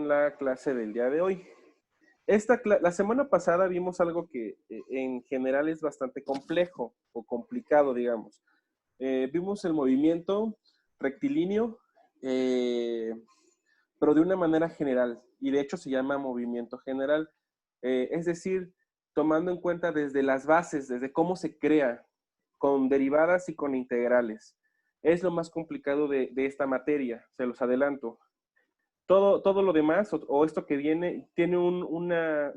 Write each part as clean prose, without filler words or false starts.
con la clase del día de hoy. La semana pasada vimos algo que en general es bastante complejo o complicado, digamos. Vimos el movimiento rectilíneo, pero de una manera general, y de hecho se llama movimiento general. Es decir, tomando en cuenta desde las bases, desde cómo se crea, con derivadas y con integrales. Es lo más complicado de esta materia, se los adelanto. Todo lo demás, o esto que viene, tiene una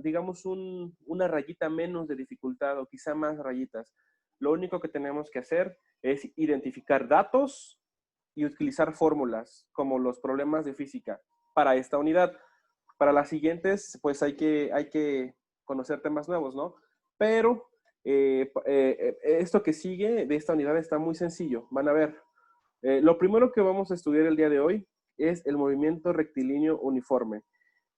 rayita menos de dificultad, o quizá más rayitas. Lo único que tenemos que hacer es identificar datos y utilizar fórmulas, como los problemas de física, para esta unidad. Para las siguientes, pues hay que conocer temas nuevos, ¿no? Pero esto que sigue de esta unidad está muy sencillo. Van a ver. Lo primero que vamos a estudiar el día de hoy es el movimiento rectilíneo uniforme.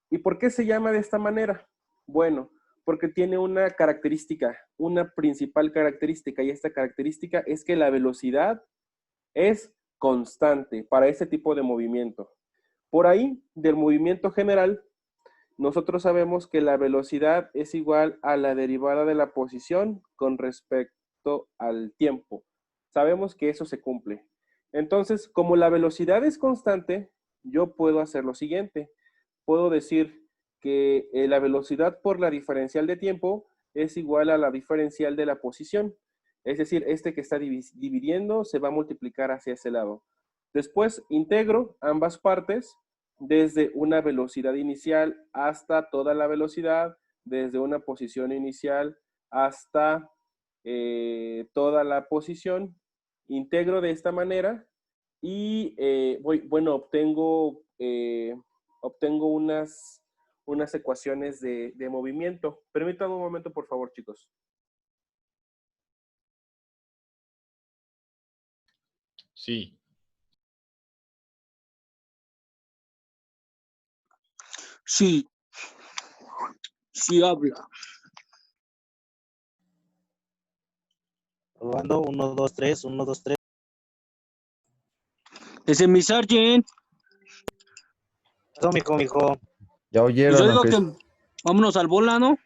¿Y por qué se llama de esta manera? Bueno, porque tiene una característica, una principal característica, y esta característica es que la velocidad es constante para ese tipo de movimiento. Por ahí, del movimiento general, nosotros sabemos que la velocidad es igual a la derivada de la posición con respecto al tiempo. Sabemos que eso se cumple. Entonces, como la velocidad es constante, yo puedo hacer lo siguiente. Puedo decir que la velocidad por la diferencial de tiempo es igual a la diferencial de la posición. Es decir, este que está dividiendo se va a multiplicar hacia ese lado. Después integro ambas partes desde una velocidad inicial hasta toda la velocidad, desde una posición inicial hasta toda la posición. Integro de esta manera y obtengo unas ecuaciones de movimiento. Permítanme un momento, por favor, chicos. Sí. Sí. Sí habla. Probando, 1, 2, 3, 1, 2, 3. Ese es mi sargent. Eso, mijo. Ya Pues oyeron, yo digo aunque... que vámonos al bola, ¿no?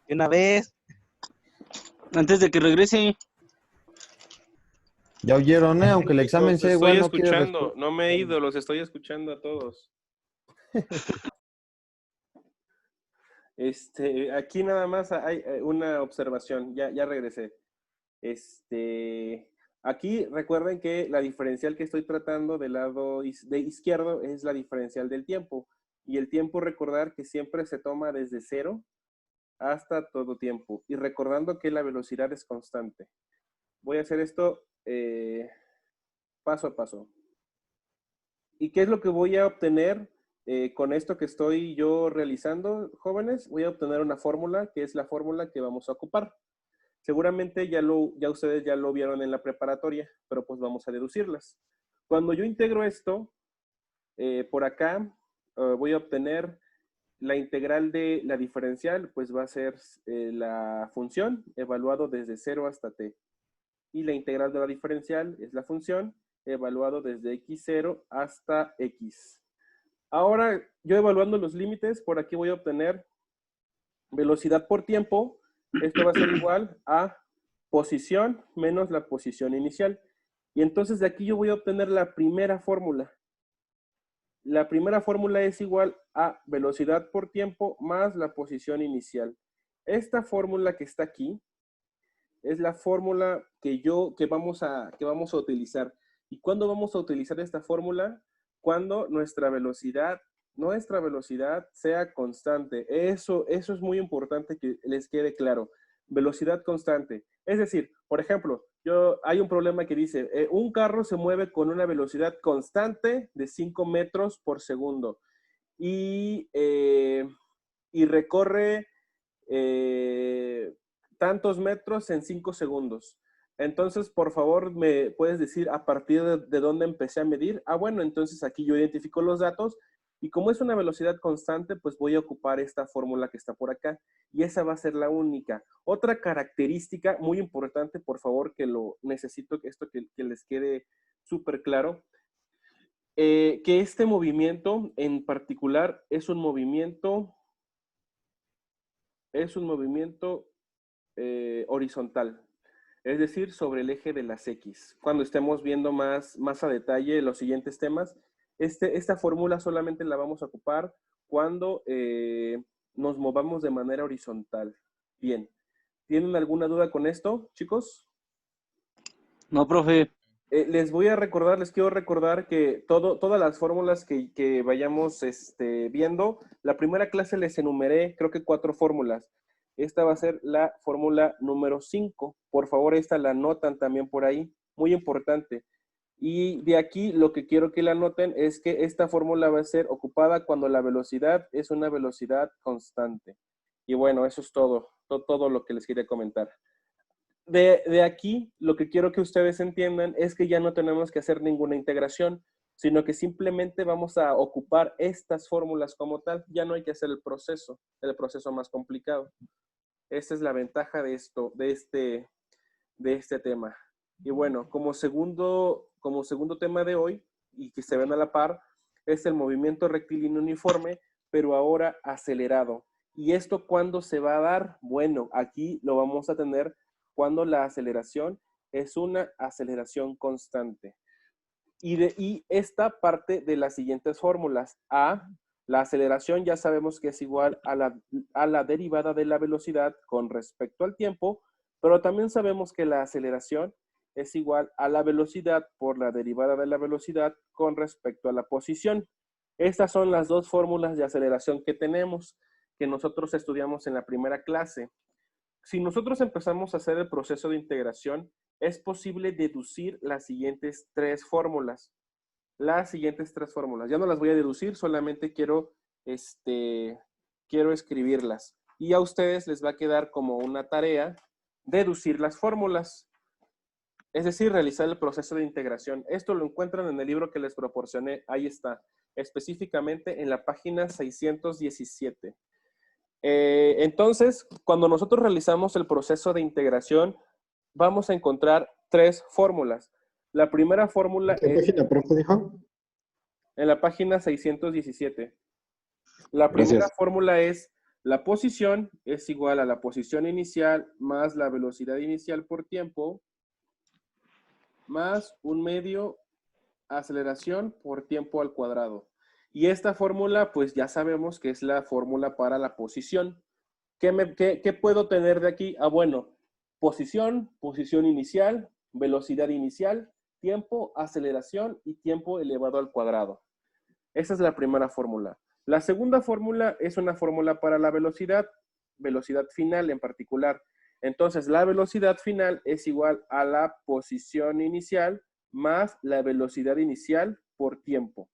De una vez. Antes de que regrese. Ya oyeron, aunque el examen Los sea estoy igual, no quiere escuchando, responder. no me he ido, los estoy escuchando a todos. Aquí nada más hay una observación, ya regresé. Aquí recuerden que la diferencial que estoy tratando del lado de izquierdo es la diferencial del tiempo. Y el tiempo, recordar que siempre se toma desde 0 hasta todo tiempo. Y recordando que la velocidad es constante. Voy a hacer esto paso a paso. ¿Y qué es lo que voy a obtener con esto que estoy yo realizando, jóvenes? Voy a obtener una fórmula, que es la fórmula que vamos a ocupar. Seguramente ya ustedes ya lo vieron en la preparatoria, pero pues vamos a deducirlas. Cuando yo integro esto, por acá voy a obtener la integral de la diferencial, pues va a ser la función evaluado desde 0 hasta t. Y la integral de la diferencial es la función evaluado desde x0 hasta x. Ahora, yo evaluando los límites, por aquí voy a obtener velocidad por tiempo. Esto va a ser igual a posición menos la posición inicial. Y entonces de aquí yo voy a obtener la primera fórmula. La primera fórmula es igual a velocidad por tiempo más la posición inicial. Esta fórmula que está aquí es la fórmula que vamos a utilizar. ¿Y cuándo vamos a utilizar esta fórmula? Cuando nuestra velocidad sea constante. Eso es muy importante que les quede claro. Velocidad constante. Es decir, por ejemplo, hay un problema que dice, un carro se mueve con una velocidad constante de 5 metros por segundo y recorre tantos metros en 5 segundos. Entonces, por favor, ¿me puedes decir a partir de dónde empecé a medir? Bueno, entonces aquí yo identifico los datos y como es una velocidad constante, pues voy a ocupar esta fórmula que está por acá y esa va a ser la única. Otra característica muy importante, por favor, que lo necesito, esto que les quede súper claro. que este movimiento en particular es un movimiento horizontal, es decir, sobre el eje de las X. Cuando estemos viendo más a detalle los siguientes temas, esta fórmula solamente la vamos a ocupar cuando nos movamos de manera horizontal. Bien, ¿tienen alguna duda con esto, chicos? No, profe. Les quiero recordar que todas las fórmulas que vayamos viendo, la primera clase les enumeré, creo que 4 fórmulas. Esta va a ser la fórmula número 5. Por favor, esta la anotan también por ahí, muy importante. Y de aquí lo que quiero que la anoten es que esta fórmula va a ser ocupada cuando la velocidad es una velocidad constante. Y bueno, eso es todo lo que les quería comentar. De aquí, lo que quiero que ustedes entiendan es que ya no tenemos que hacer ninguna integración, sino que simplemente vamos a ocupar estas fórmulas como tal. Ya no hay que hacer el proceso más complicado. Esta es la ventaja de este tema. Y bueno, como segundo tema de hoy, y que se ven a la par, es el movimiento rectilíneo uniforme, pero ahora acelerado. ¿Y esto cuándo se va a dar? Bueno, aquí lo vamos a tener cuando la aceleración es una aceleración constante. Y esta parte de las siguientes fórmulas. La aceleración ya sabemos que es igual a la derivada de la velocidad con respecto al tiempo, pero también sabemos que la aceleración es igual a la velocidad por la derivada de la velocidad con respecto a la posición. Estas son las dos fórmulas de aceleración que tenemos, que nosotros estudiamos en la primera clase. Si nosotros empezamos a hacer el proceso de integración, es posible deducir las siguientes 3 fórmulas. Ya no las voy a deducir, solamente quiero escribirlas. Y a ustedes les va a quedar como una tarea deducir las fórmulas. Es decir, realizar el proceso de integración. Esto lo encuentran en el libro que les proporcioné. Ahí está. Específicamente en la página 617. Entonces, cuando nosotros realizamos el proceso de integración, vamos a encontrar 3 fórmulas. La primera fórmula ¿Qué página, profe, dijo? en la página 617. La primera Gracias. fórmula es la posición es igual a la posición inicial más la velocidad inicial por tiempo más un medio aceleración por tiempo al cuadrado. Y esta fórmula, pues ya sabemos que es la fórmula para la posición. ¿Qué puedo tener de aquí? Bueno, posición inicial, velocidad inicial, tiempo, aceleración y tiempo elevado al cuadrado. Esa es la primera fórmula. La segunda fórmula es una fórmula para la velocidad final en particular. Entonces, la velocidad final es igual a la posición inicial más la velocidad inicial por tiempo.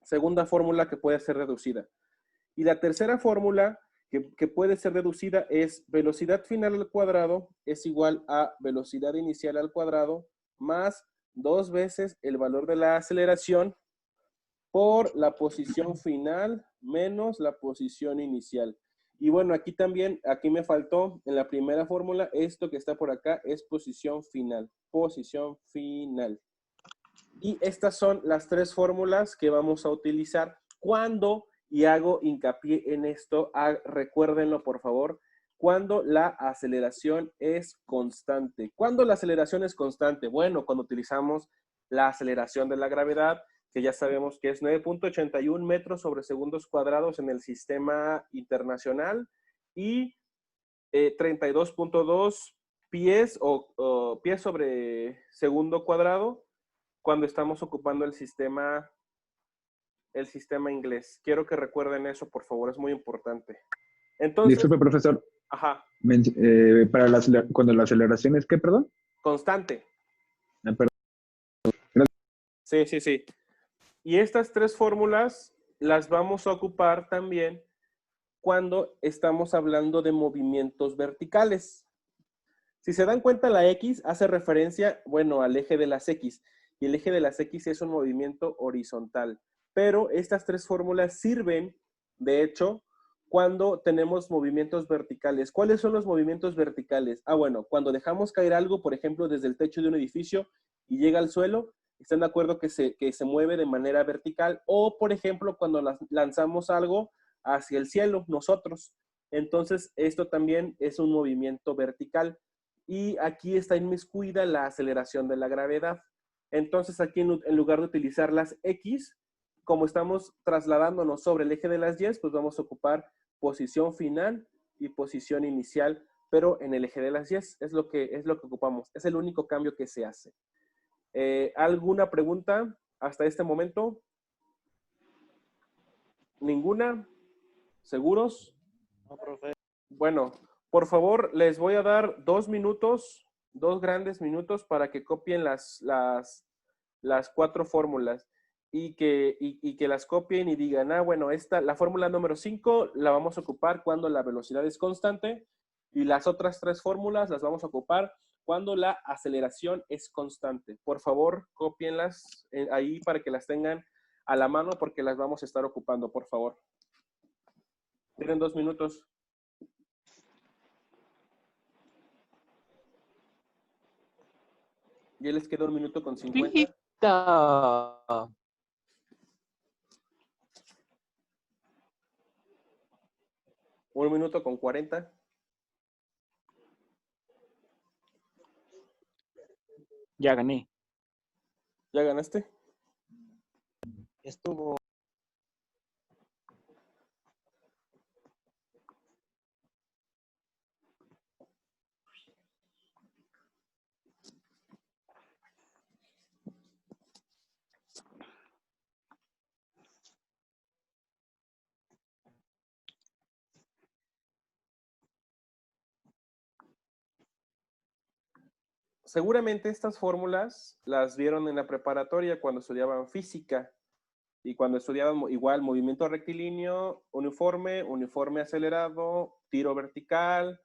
Segunda fórmula que puede ser reducida. Y la tercera fórmula que puede ser reducida es velocidad final al cuadrado es igual a velocidad inicial al cuadrado más 2 veces el valor de la aceleración por la posición final menos la posición inicial. Y bueno, aquí me faltó en la primera fórmula, esto que está por acá es posición final. Y estas son las 3 fórmulas que vamos a utilizar cuando, y hago hincapié en esto, recuérdenlo por favor, cuando la aceleración es constante. ¿Cuándo la aceleración es constante? Bueno, cuando utilizamos la aceleración de la gravedad, que ya sabemos que es 9.81 metros sobre segundos cuadrados en el sistema internacional y 32.2 pies o pies sobre segundo cuadrado cuando estamos ocupando el sistema inglés. Quiero que recuerden eso, por favor, es muy importante. Entonces, Disculpe, profesor. Ajá. Cuando la aceleración es, ¿qué, perdón? Constante. Perdón. Sí. Y estas 3 fórmulas las vamos a ocupar también cuando estamos hablando de movimientos verticales. Si se dan cuenta, la X hace referencia, bueno, al eje de las X. Y el eje de las X es un movimiento horizontal. Pero estas 3 fórmulas sirven, de hecho, cuando tenemos movimientos verticales. ¿Cuáles son los movimientos verticales? Bueno, cuando dejamos caer algo, por ejemplo, desde el techo de un edificio y llega al suelo, ¿Están de acuerdo que se mueve de manera vertical? O, por ejemplo, cuando lanzamos algo hacia el cielo, nosotros. Entonces, esto también es un movimiento vertical. Y aquí está inmiscuida la aceleración de la gravedad. Entonces, aquí en lugar de utilizar las X, como estamos trasladándonos sobre el eje de las Y, pues vamos a ocupar posición final y posición inicial, pero en el eje de las Y es lo que ocupamos. Es el único cambio que se hace. ¿Alguna pregunta hasta este momento? ¿Ninguna? ¿Seguros? No, profe. Bueno, por favor, les voy a dar 2 minutos, 2 grandes minutos para que copien las 4 fórmulas y que las copien y digan, bueno, la fórmula número 5 la vamos a ocupar cuando la velocidad es constante y las otras 3 fórmulas las vamos a ocupar cuando la aceleración es constante. Por favor, cópienlas ahí para que las tengan a la mano porque las vamos a estar ocupando, por favor. Tienen 2 minutos. Ya les queda 1 minuto con 50. 1 minuto con 40. Ya gané. ¿Ya ganaste? Estuvo. Seguramente estas fórmulas las vieron en la preparatoria cuando estudiaban física y cuando estudiaban igual movimiento rectilíneo, uniforme acelerado, tiro vertical,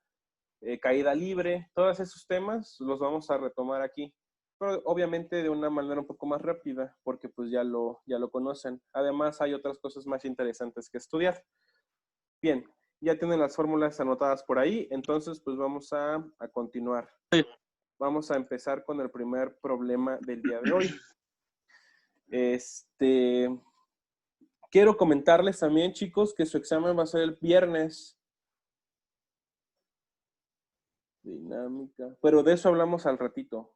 caída libre, todos esos temas los vamos a retomar aquí, pero obviamente de una manera un poco más rápida porque pues ya lo conocen. Además hay otras cosas más interesantes que estudiar. Bien, ya tienen las fórmulas anotadas por ahí, entonces pues vamos a continuar. Sí. Vamos a empezar con el primer problema del día de hoy. Quiero comentarles también, chicos, que su examen va a ser el viernes. Dinámica. Pero de eso hablamos al ratito.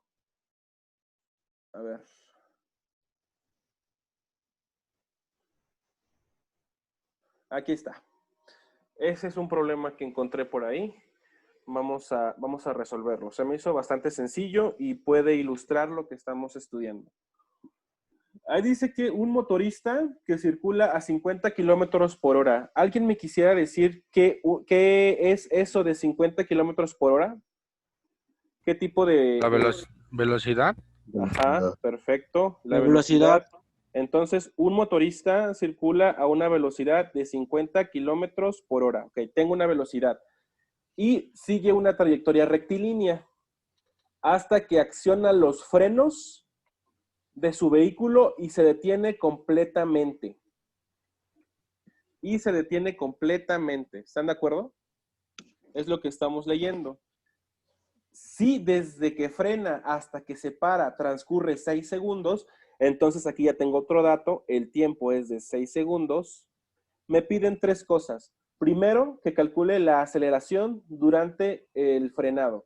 A ver. Aquí está. Ese es un problema que encontré por ahí. Vamos a resolverlo. Se me hizo bastante sencillo y puede ilustrar lo que estamos estudiando. Ahí dice que un motorista que circula a 50 kilómetros por hora. ¿Alguien me quisiera decir qué es eso de 50 kilómetros por hora? ¿Qué tipo de... La velocidad. Ajá, perfecto. La velocidad. Entonces, un motorista circula a una velocidad de 50 kilómetros por hora. Ok, tengo una velocidad. Y sigue una trayectoria rectilínea hasta que acciona los frenos de su vehículo y se detiene completamente. ¿Están de acuerdo? Es lo que estamos leyendo. Si desde que frena hasta que se para transcurre 6 segundos, entonces aquí ya tengo otro dato, el tiempo es de 6 segundos. Me piden 3 cosas. Primero, que calcule la aceleración durante el frenado.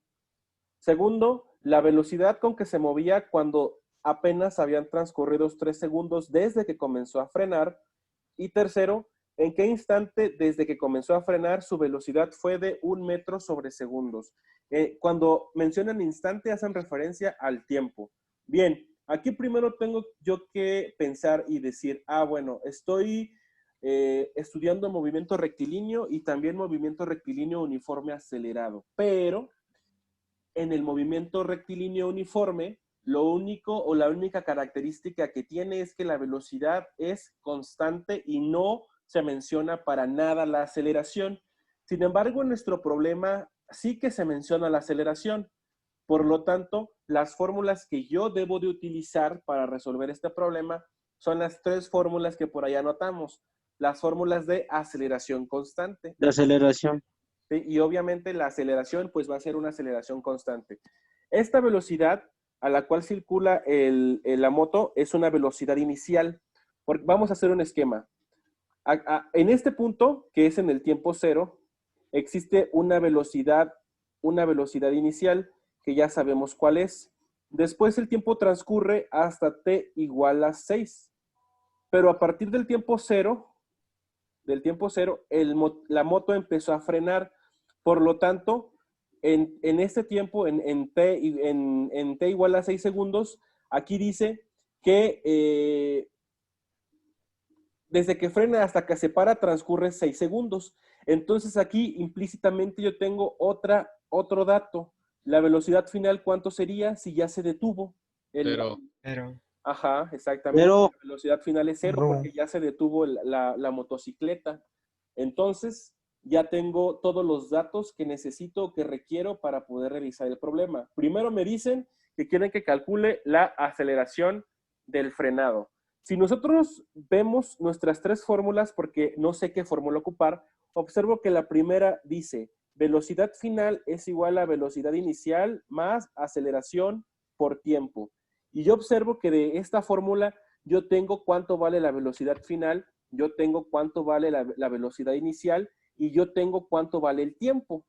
Segundo, la velocidad con que se movía cuando apenas habían transcurrido 3 segundos desde que comenzó a frenar. Y tercero, en qué instante desde que comenzó a frenar su velocidad fue de 1 metro sobre segundos. Cuando mencionan instante hacen referencia al tiempo. Bien, aquí primero tengo yo que pensar y decir, bueno, estoy estudiando movimiento rectilíneo y también movimiento rectilíneo uniforme acelerado, pero en el movimiento rectilíneo uniforme, lo único o la única característica que tiene es que la velocidad es constante y no se menciona para nada la aceleración. Sin embargo, en nuestro problema sí que se menciona la aceleración. Por lo tanto, las fórmulas que yo debo de utilizar para resolver este problema son las 3 fórmulas que por ahí anotamos. Las fórmulas de aceleración constante. De aceleración. ¿Sí? Y obviamente la aceleración pues va a ser una aceleración constante. Esta velocidad a la cual circula la moto es una velocidad inicial. Vamos a hacer un esquema. En este punto, que es en el tiempo cero, existe una velocidad inicial que ya sabemos cuál es. Después el tiempo transcurre hasta t igual a 6. Pero a partir del tiempo cero, la moto empezó a frenar. Por lo tanto, en este tiempo, en t igual a 6 segundos, aquí dice que desde que frena hasta que se para transcurre 6 segundos. Entonces aquí implícitamente yo tengo otro dato. La velocidad final, ¿cuánto sería si ya se detuvo? Pero, Ajá, exactamente. Cero. La velocidad final es 0 Rum. porque ya se detuvo la motocicleta. Entonces, ya tengo todos los datos que necesito o que requiero para poder realizar el problema. Primero me dicen que quieren que calcule la aceleración del frenado. Si nosotros vemos nuestras tres fórmulas, porque no sé qué fórmula ocupar, observo que la primera dice velocidad final es igual a velocidad inicial más aceleración por tiempo. Y yo observo que de esta fórmula yo tengo cuánto vale la velocidad final, yo tengo cuánto vale la velocidad inicial y yo tengo cuánto vale el tiempo.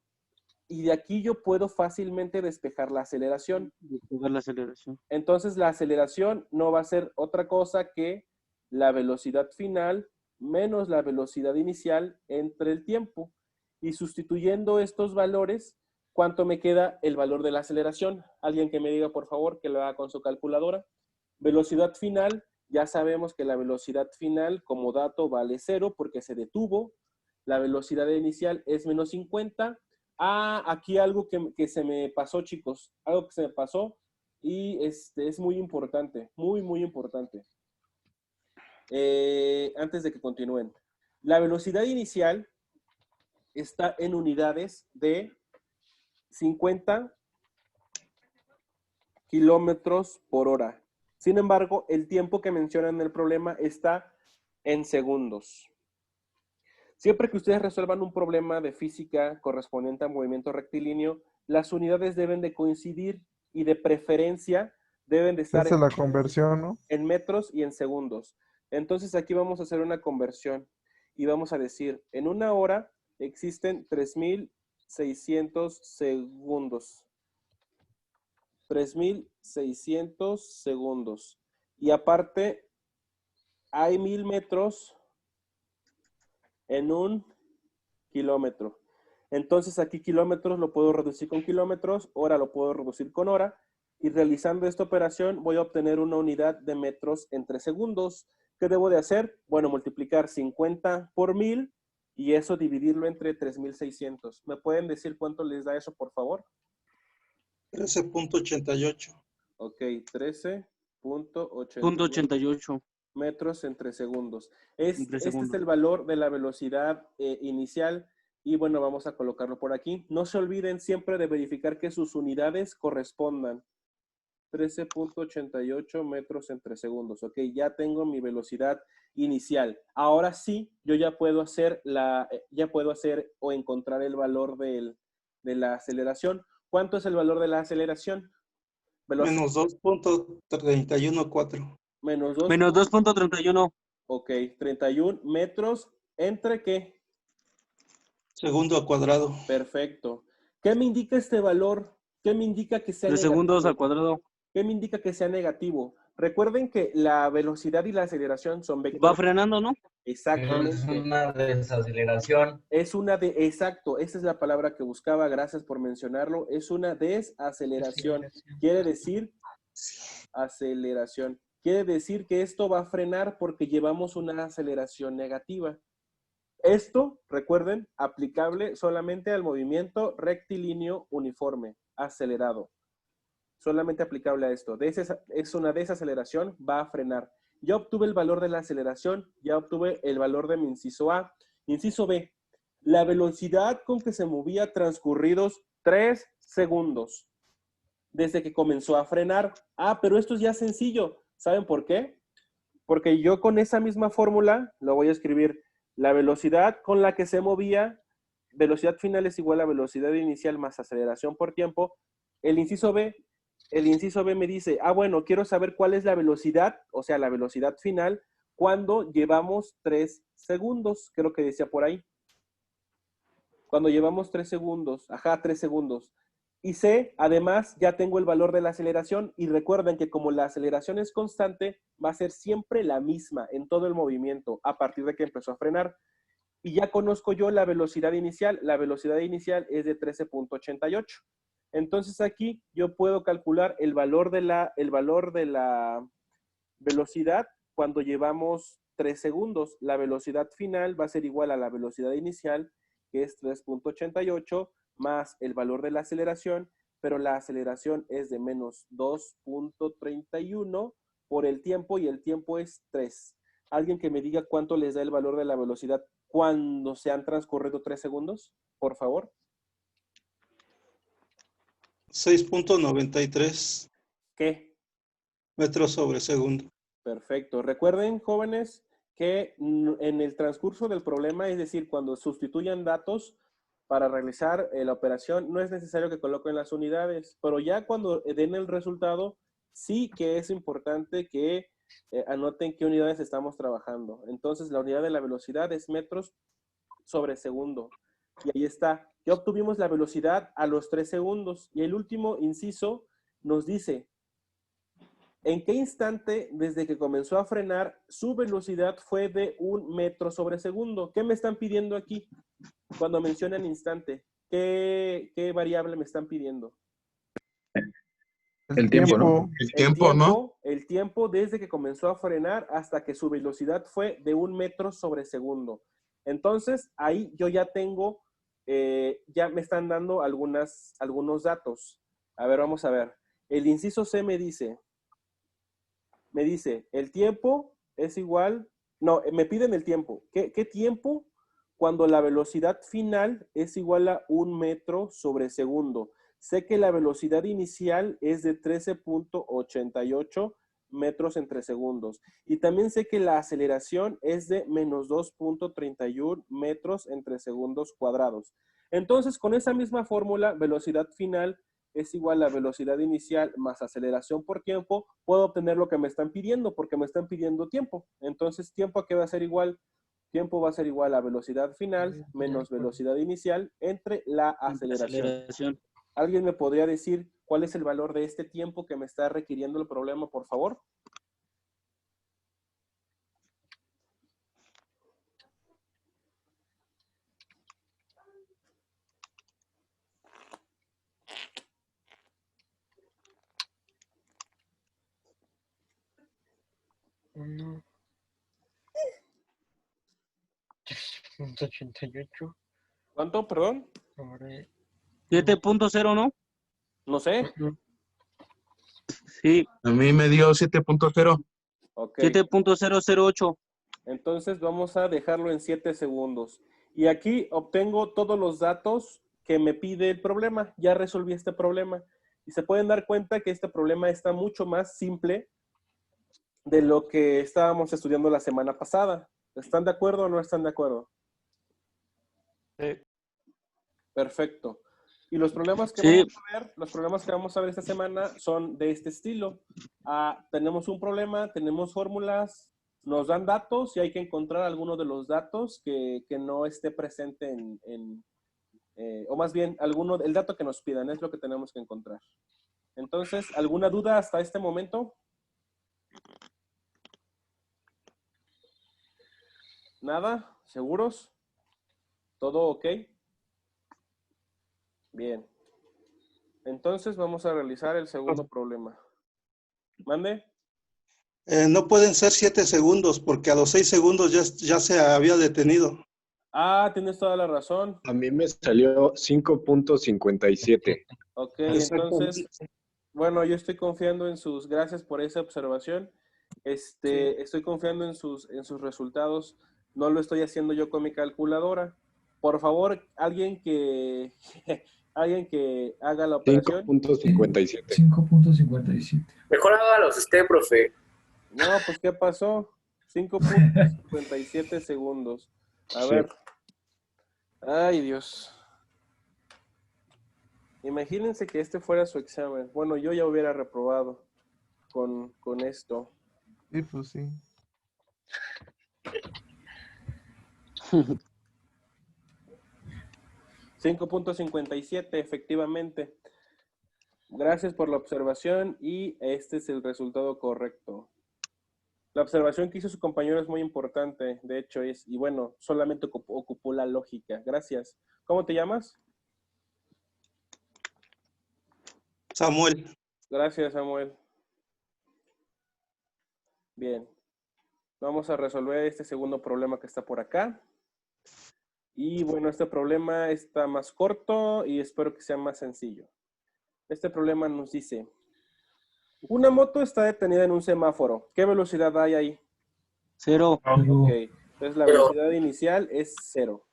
Y de aquí yo puedo fácilmente despejar la aceleración. Despejar la aceleración. Entonces la aceleración no va a ser otra cosa que la velocidad final menos la velocidad inicial entre el tiempo. Y sustituyendo estos valores, ¿cuánto me queda el valor de la aceleración? Alguien que me diga, por favor, que lo haga con su calculadora. Velocidad final, ya sabemos que la velocidad final como dato vale 0 porque se detuvo. La velocidad inicial es menos 50. Aquí algo que se me pasó, chicos. Algo que se me pasó y es muy importante, muy, muy importante. Antes de que continúen. La velocidad inicial está en unidades de 50 kilómetros por hora. Sin embargo, el tiempo que mencionan en el problema está en segundos. Siempre que ustedes resuelvan un problema de física correspondiente a movimiento rectilíneo, las unidades deben de coincidir y de preferencia deben de estar Esa es la conversión, ¿no? en metros y en segundos. Entonces aquí vamos a hacer una conversión y vamos a decir, en una hora existen 3.600 segundos. 3.600 segundos. Y aparte, hay 1.000 metros en 1 kilómetro. Entonces aquí kilómetros lo puedo reducir con kilómetros, hora lo puedo reducir con hora, y realizando esta operación voy a obtener una unidad de metros entre segundos. ¿Qué debo de hacer? Bueno, multiplicar 50 por 1.000 y eso dividirlo entre 3.600. ¿Me pueden decir cuánto les da eso, por favor? 13.88. Ok, 13.88 Punto 88 metros entre segundos. entre Este es segundos. el valor de la velocidad inicial y bueno, vamos a colocarlo por aquí. No se olviden siempre de verificar que sus unidades correspondan. 13.88 metros entre segundos. Ok, ya tengo mi velocidad inicial. Ahora sí, yo ya puedo hacer o encontrar el valor de la aceleración. ¿Cuánto es el valor de la aceleración? Menos 2.314. Menos 2. Menos 2.31 Ok, 31 metros entre ¿qué? Segundo al cuadrado. Perfecto. ¿Qué me indica este valor? ¿Qué me indica que sea de negativo? segundos al cuadrado. ¿Qué me indica que sea negativo? Recuerden que la velocidad y la aceleración son Va vectores. frenando, ¿no? Exactamente. una desaceleración. Exacto, esa es la palabra que buscaba, gracias por mencionarlo. Es una desaceleración. Quiere decir aceleración. Quiere decir que esto va a frenar porque llevamos una aceleración negativa. Esto, recuerden, aplicable solamente al movimiento rectilíneo uniforme, acelerado. Solamente aplicable a esto. Es una desaceleración, va a frenar. Ya obtuve el valor de la aceleración, ya obtuve el valor de mi inciso A. Inciso B, la velocidad con que se movía transcurridos 3 segundos desde que comenzó a frenar. Pero esto es ya sencillo. ¿Saben por qué? Porque yo con esa misma fórmula lo voy a escribir. La velocidad con la que se movía, velocidad final es igual a velocidad inicial más aceleración por tiempo. El inciso B, el inciso B me dice, bueno, quiero saber cuál es la velocidad, o sea, la velocidad final, cuando llevamos 3 segundos, creo que decía por ahí. Cuando llevamos 3 segundos, 3 segundos. Y C, además, ya tengo el valor de la aceleración, y recuerden que como la aceleración es constante, va a ser siempre la misma en todo el movimiento, a partir de que empezó a frenar. Y ya conozco yo la velocidad inicial. La velocidad inicial es de 13.88. Entonces aquí yo puedo calcular el valor de la velocidad cuando llevamos 3 segundos. La velocidad final va a ser igual a la velocidad inicial, que es 3.88, más el valor de la aceleración, pero la aceleración es de menos 2.31 por el tiempo, y el tiempo es 3. ¿Alguien que me diga cuánto les da el valor de la velocidad cuando se han transcurrido 3 segundos? Por favor. 6.93 ¿Qué? metros sobre segundo. Perfecto. Recuerden, jóvenes, que en el transcurso del problema, es decir, cuando sustituyan datos para realizar la operación, no es necesario que coloquen las unidades, pero ya cuando den el resultado, sí que es importante que anoten qué unidades estamos trabajando. Entonces, la unidad de la velocidad es metros sobre segundo. Y ahí está. Ya obtuvimos la velocidad a los 3 segundos. Y el último inciso nos dice, ¿en qué instante desde que comenzó a frenar su velocidad fue de 1 metro sobre segundo? ¿Qué me están pidiendo aquí cuando mencionan instante? ¿Qué variable me están pidiendo? El tiempo, ¿no? El tiempo desde que comenzó a frenar hasta que su velocidad fue de 1 metro sobre segundo. Entonces, ahí yo ya tengo, ya me están dando algunos datos. A ver, vamos a ver. El inciso C me dice, el tiempo es igual, no, me piden el tiempo. ¿Qué tiempo? Cuando la velocidad final es igual a 1 metro sobre segundo. Sé que la velocidad inicial es de 13.88 metros entre segundos. Y también sé que la aceleración es de menos 2.31 metros entre segundos cuadrados. Entonces, con esa misma fórmula, velocidad final es igual a velocidad inicial más aceleración por tiempo, puedo obtener lo que me están pidiendo, porque me están pidiendo tiempo. Entonces, ¿tiempo a qué va a ser igual? Tiempo va a ser igual a velocidad final menos velocidad inicial entre la aceleración. ¿Alguien me podría decir cuál es el valor de este tiempo que me está requiriendo el problema, por favor? Uno. 3.88. ¿Cuánto, perdón? 7.0, ¿no? No sé. Sí. A mí me dio 7.0. Ok. 7.008. Entonces vamos a dejarlo en 7 segundos. Y aquí obtengo todos los datos que me pide el problema. Ya resolví este problema. Y se pueden dar cuenta que este problema está mucho más simple de lo que estábamos estudiando la semana pasada. ¿Están de acuerdo o no están de acuerdo? Sí. Perfecto. Y los problemas que vamos a ver esta semana son de este estilo. Tenemos un problema, tenemos fórmulas, nos dan datos y hay que encontrar alguno de los datos que no esté presente o más bien, el dato que nos pidan es lo que tenemos que encontrar. Entonces, ¿alguna duda hasta este momento? ¿Nada? ¿Seguros? ¿Todo ok? Bien. Entonces vamos a realizar el segundo problema. ¿Mande? No pueden ser 7 segundos porque a los 6 segundos ya se había detenido. Tienes toda la razón. A mí me salió 5.57. Ok, entonces, bueno, yo estoy confiando en sus, gracias por esa observación. Estoy confiando en sus resultados. No lo estoy haciendo yo con mi calculadora. Por favor, alguien que haga la operación. 5.57. 5.57. Mejor hágalos usted, profe. No, pues, ¿qué pasó? 5.57 segundos. A ver. Ay, Dios. Imagínense que este fuera su examen. Bueno, yo ya hubiera reprobado con esto. Sí, pues sí. 5.57, efectivamente. Gracias por la observación y este es el resultado correcto. La observación que hizo su compañero es muy importante, de hecho es, y bueno, solamente ocupó la lógica. Gracias. ¿Cómo te llamas? Samuel. Gracias, Samuel. Bien. Vamos a resolver este segundo problema que está por acá. Y bueno, este problema está más corto y espero que sea más sencillo. Este problema nos dice, una moto está detenida en un semáforo. ¿Qué velocidad hay ahí? 0. Ok, entonces la velocidad inicial es 0.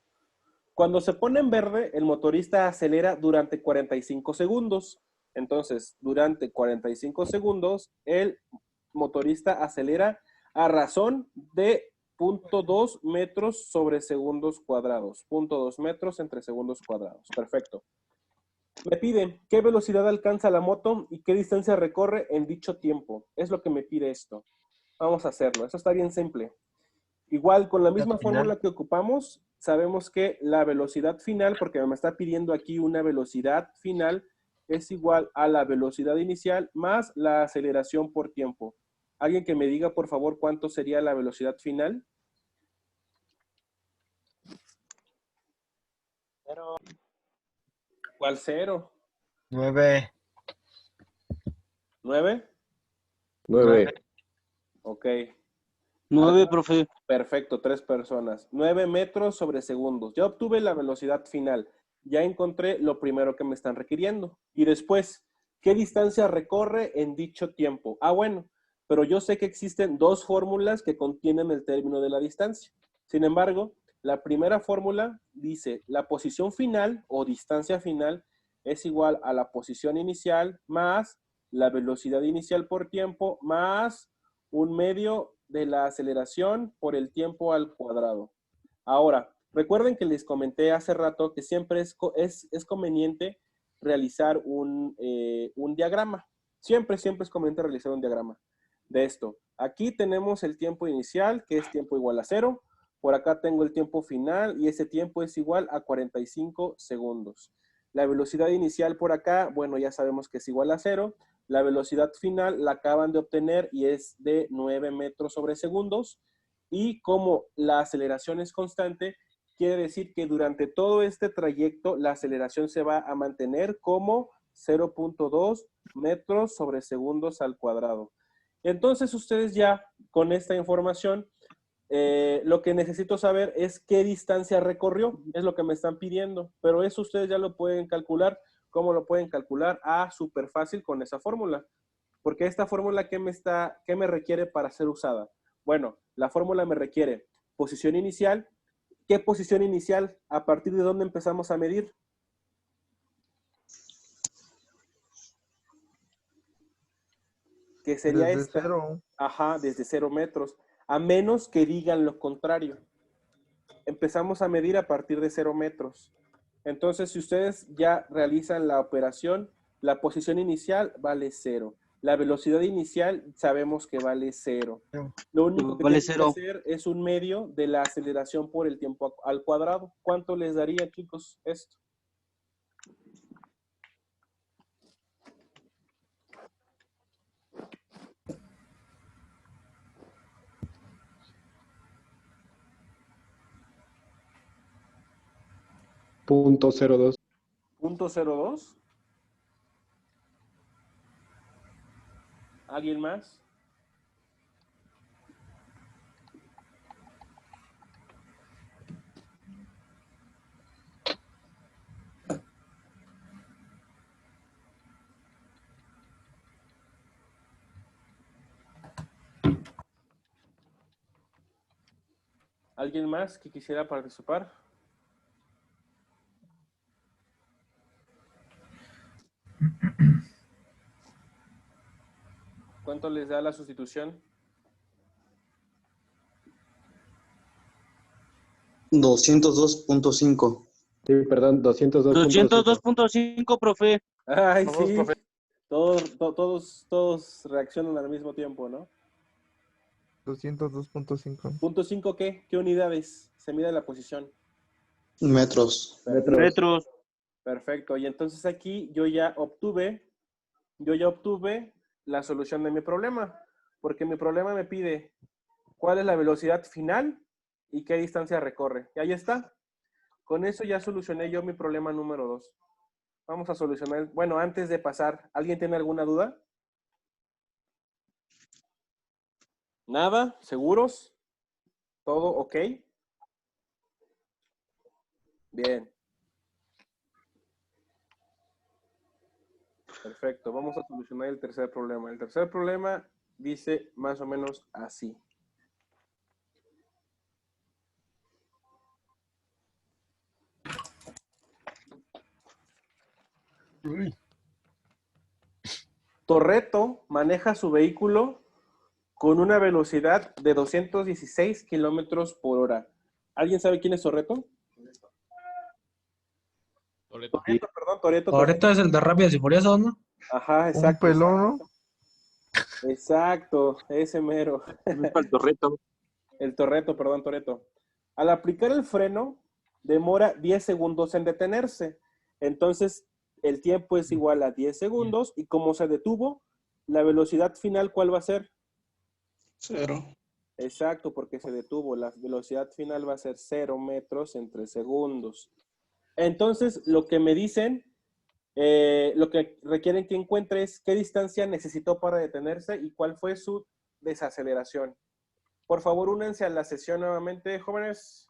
Cuando se pone en verde, el motorista acelera durante 45 segundos. Entonces, durante 45 segundos, el motorista acelera a razón de 0.2 metros sobre segundos cuadrados. 0.2 metros entre segundos cuadrados. Perfecto. Me pide qué velocidad alcanza la moto y qué distancia recorre en dicho tiempo. Es lo que me pide esto. Vamos a hacerlo. Eso está bien simple. Igual, con la misma fórmula que ocupamos, sabemos que la velocidad final, porque me está pidiendo aquí una velocidad final, es igual a la velocidad inicial más la aceleración por tiempo. ¿Alguien que me diga, por favor, cuánto sería la velocidad final? 0. ¿Cuál 0? 9. ¿9? 9. Ok. 9, profe. Perfecto, 3 personas. 9 metros sobre segundos. Ya obtuve la velocidad final. Ya encontré lo primero que me están requiriendo. Y después, ¿qué distancia recorre en dicho tiempo? Ah, bueno, pero yo sé que existen dos fórmulas que contienen el término de la distancia. Sin embargo, la primera fórmula dice la posición final o distancia final es igual a la posición inicial más la velocidad inicial por tiempo más un medio de la aceleración por el tiempo al cuadrado. Ahora, recuerden que les comenté hace rato que siempre es conveniente realizar un diagrama. Siempre es conveniente realizar un diagrama de esto. Aquí tenemos el tiempo inicial, que es tiempo igual a 0. Por acá tengo el tiempo final y ese tiempo es igual a 45 segundos. La velocidad inicial por acá, bueno, ya sabemos que es igual a 0. La velocidad final la acaban de obtener y es de 9 metros sobre segundos. Y como la aceleración es constante, quiere decir que durante todo este trayecto la aceleración se va a mantener como 0.2 metros sobre segundos al cuadrado. Entonces ustedes ya con esta información, lo que necesito saber es qué distancia recorrió, es lo que me están pidiendo, pero eso ustedes ya lo pueden calcular. ¿Cómo lo pueden calcular? Ah, súper fácil con esa fórmula. Porque esta fórmula, ¿qué me requiere para ser usada? Bueno, la fórmula me requiere posición inicial. ¿Qué posición inicial? ¿A partir de dónde empezamos a medir? Que sería Desde esta. 0. Ajá, desde 0 metros. A menos que digan lo contrario. Empezamos a medir a partir de 0 metros. Entonces, si ustedes ya realizan la operación, la posición inicial vale 0. La velocidad inicial sabemos que vale 0. Lo único que Vale tienen que 0. hacer es un medio de la aceleración por el tiempo al cuadrado. ¿Cuánto les daría, chicos, esto? .02. ¿0.02? ¿Alguien más? ¿Alguien más que quisiera participar? ¿Cuánto les da la sustitución? 202.5. Sí, perdón, 202.5. 202.5, profe. Ay, Todos, sí. profe. Todos reaccionan al mismo tiempo, ¿no? 202.5. Punto 5, ¿qué? ¿Qué unidades? Se mide la posición. Metros. Metros. Perfecto. Y entonces aquí yo ya obtuve la solución de mi problema, porque mi problema me pide cuál es la velocidad final y qué distancia recorre. Y ahí está. Con eso ya solucioné yo mi problema número 2. Vamos a solucionar. Bueno, antes de pasar, ¿alguien tiene alguna duda? ¿Nada? ¿Seguros? ¿Todo ok? Bien. Perfecto. Vamos a solucionar el tercer problema. El tercer problema dice más o menos así. Torreto maneja su vehículo con una velocidad de 216 kilómetros por hora. ¿Alguien sabe quién es Torreto? Toretto, perdón, Toretto. Ahorita es el de Rápidos y Furiosos, ¿no? Ajá, Un exacto. pelón, ¿no? Exacto, ese mero. El Torreto. El Toretto, perdón, Toretto. Al aplicar el freno, demora 10 segundos en detenerse. Entonces, el tiempo es igual a 10 segundos y como se detuvo, la velocidad final, ¿cuál va a ser? 0. Exacto, porque se detuvo. La velocidad final va a ser 0 metros en 3 segundos. Entonces, lo que me dicen, lo que requieren que encuentre es qué distancia necesitó para detenerse y cuál fue su desaceleración. Por favor, únanse a la sesión nuevamente, jóvenes.